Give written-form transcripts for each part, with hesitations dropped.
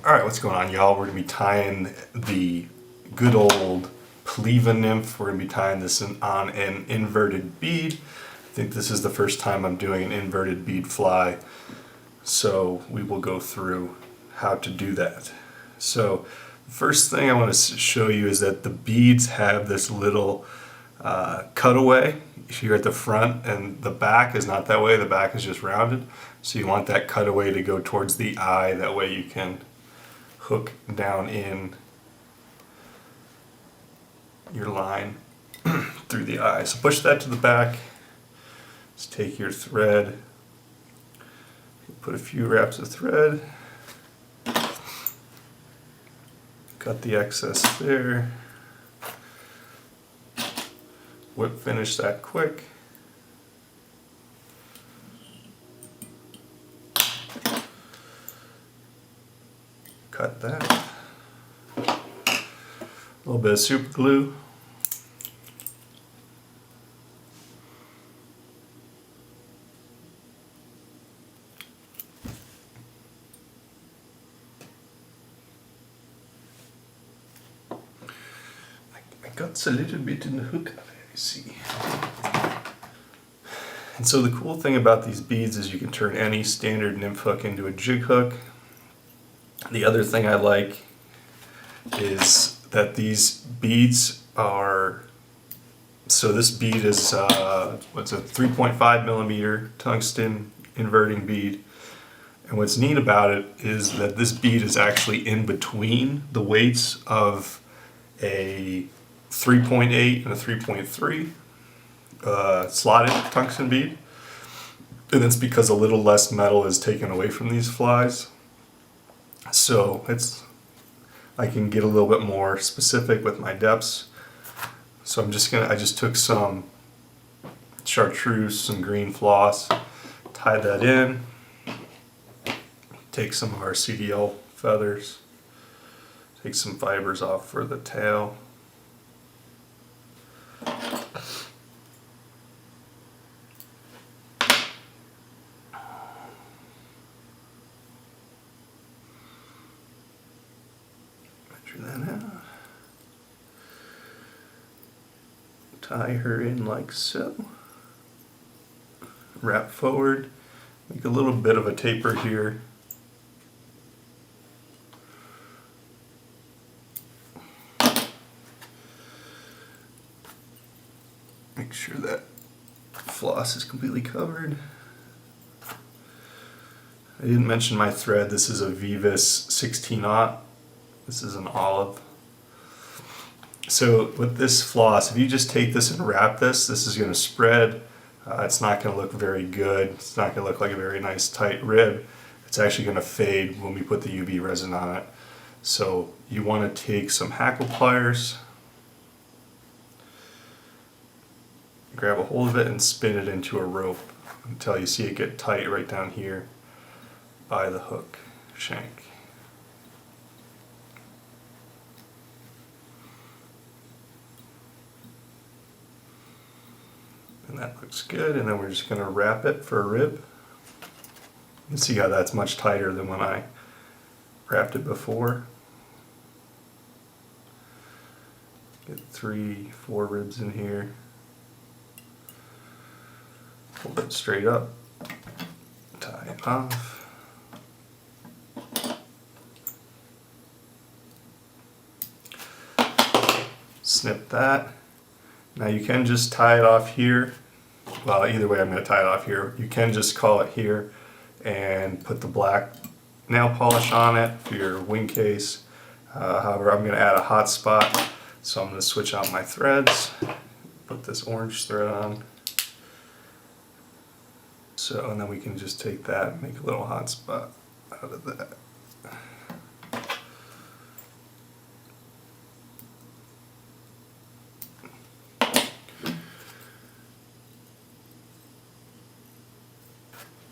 Alright, what's going on, y'all? We're going to be tying the good old Pliva Nymph. We're going to be tying this on an inverted bead. I think this is the first time I'm doing an inverted bead fly, so we will go through how to do that. So the first thing I want to show you is that the beads have this little cutaway here at the front, and the back is not that way. The back is just rounded, so you want that cutaway to go towards the eye. That way you can hook down in your line through the eye. So push that to the back. Just take your thread, put a few wraps of thread, cut the excess there, whip finish that quick. Cut that. A little bit of super glue. I got a little bit in the hook, I see. And so the cool thing about these beads is you can turn any standard nymph hook into a jig hook. The other thing I like is that these beads are, so this bead is what's a 3.5 millimeter tungsten inverting bead, and what's neat about it is that this bead is actually in between the weights of a 3.8 and a 3.3 slotted tungsten bead, and it's because a little less metal is taken away from these flies. So I can get a little bit more specific with my depths. So I just took some chartreuse, some green floss, tied that in, take some of our CDL feathers, take some fibers off for the tail. That out. Tie her in like so. Wrap forward. Make a little bit of a taper here. Make sure that floss is completely covered. I didn't mention my thread. This is a Vivus 16-aught. This is an olive. So with this floss, if you just take this and wrap this is going to spread. It's not going to look very good. It's not going to look like a very nice tight rib. It's actually going to fade when we put the UV resin on it. So you want to take some hackle pliers, grab a hold of it and spin it into a rope until you see it get tight right down here by the hook shank. And that looks good, and then we're just going to wrap it for a rib. You can see how that's much tighter than when I wrapped it before. Get 3-4 ribs in here. Hold it straight up. Tie it off. Snip that. Now you can just tie it off here. Well, either way I'm going to tie it off here. You can just call it here and put the black nail polish on it for your wing case. However, I'm going to add a hot spot, so I'm going to switch out my threads. Put this orange thread on. So, and then we can just take that and make a little hot spot out of that.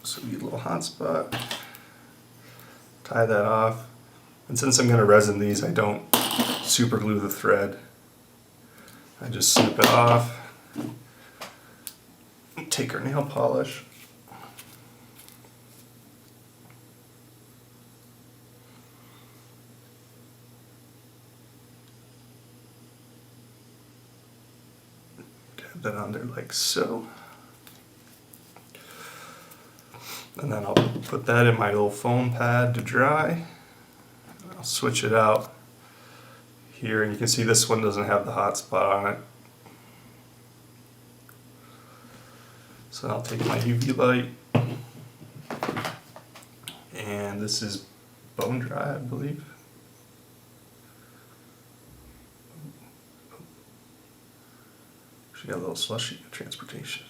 So we get a little hot spot, tie that off, and since I'm going to resin these, I don't super glue the thread. I just snip it off, take our nail polish, Put that on there like so. And then I'll put that in my little foam pad to dry. I'll switch it out here, and you can see this one doesn't have the hot spot on it. So I'll take my UV light, and this is bone dry, I believe. She got a little slushy transportation.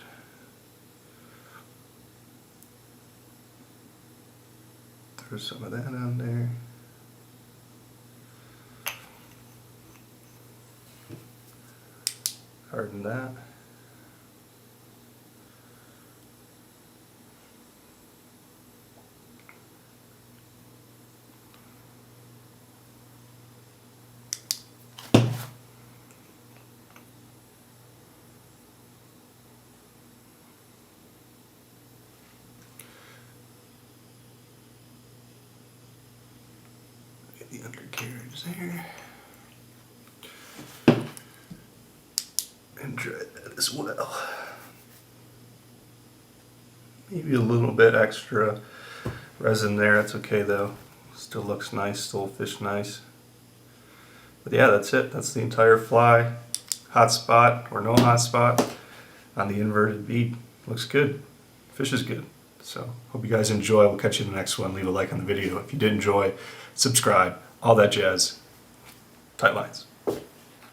Throw some of that on there. Harden that. Get the undercarriage there. And dry that as well. Maybe a little bit extra resin there, that's okay though. Still looks nice, still fish nice. But yeah, that's it. That's the entire fly. Hot spot or no hot spot on the inverted bead. Looks good. Fish is good. So hope you guys enjoy. We'll catch you in the next one. Leave a like on the video if you did enjoy. Subscribe. All that jazz. Tight lines.